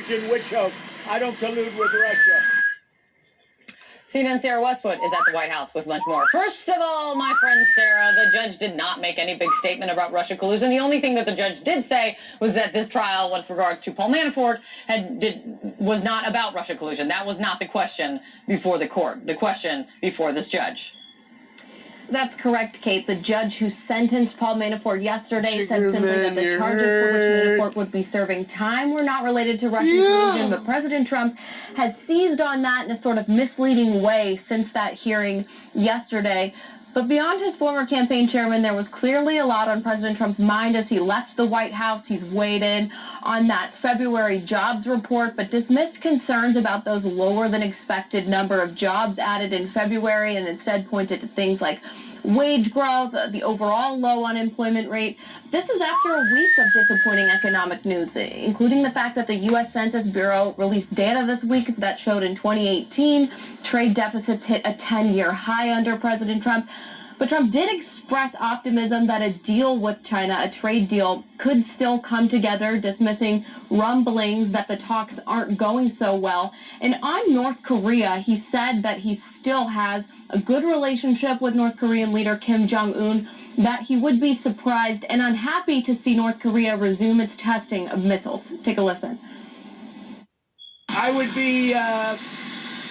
collusion witch hunt. I don't collude with Russia. CNN Sarah Westwood is at the White House with much more. First of all, my friend Sarah, the judge did not make any big statement about Russia collusion. The only thing that the judge did say was that this trial, with regards to Paul Manafort, was not about Russia collusion. That was not the question before the court, the question before this judge. That's correct, Kate. The judge who sentenced Paul Manafort yesterday said simply that the charges for which Manafort would be serving time were not related to Russian collusion, but President Trump has seized on that in a sort of misleading way since that hearing yesterday. But beyond his former campaign chairman, there was clearly a lot on President Trump's mind as he left the White House. He's weighed in on that February jobs report, but dismissed concerns about those lower than expected number of jobs added in February, and instead pointed to things like wage growth, the overall low unemployment rate. This is after a week of disappointing economic news, including the fact that the U.S. Census Bureau released data this week that showed in 2018 trade deficits hit a 10-year high under President Trump. But Trump did express optimism that a deal with China, a trade deal, could still come together, dismissing rumblings that the talks aren't going so well. And on North Korea, he said that he still has a good relationship with North Korean leader Kim Jong-un, that he would be surprised and unhappy to see North Korea resume its testing of missiles. Take a listen. I would be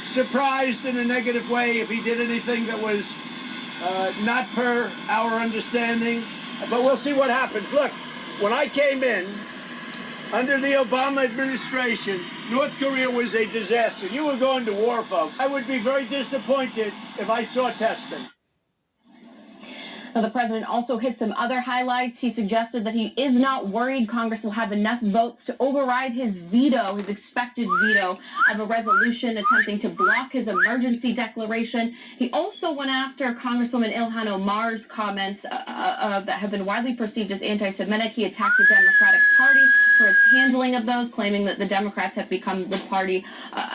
surprised in a negative way if he did anything that was not per our understanding, but we'll see what happens. Look, when I came in under the Obama administration, North Korea was a disaster. You were going to war, folks. I would be very disappointed if I saw testing. Now, the president also hit some other highlights. He suggested that he is not worried Congress will have enough votes to override his veto, his expected veto of a resolution attempting to block his emergency declaration. He also went after Congresswoman Ilhan Omar's comments that have been widely perceived as anti-Semitic. He attacked the Democratic Party for its handling of those, claiming that the Democrats have become the party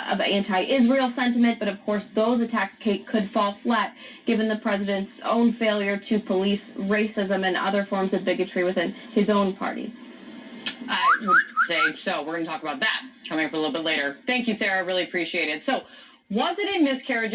of anti-Israel sentiment. But of course, those attacks, Kate, could fall flat given the president's own failure to police racism and other forms of bigotry within his own party. I would say so. We're going to talk about that coming up a little bit later. Thank you, Sarah. Really appreciate it. So, was it a miscarriage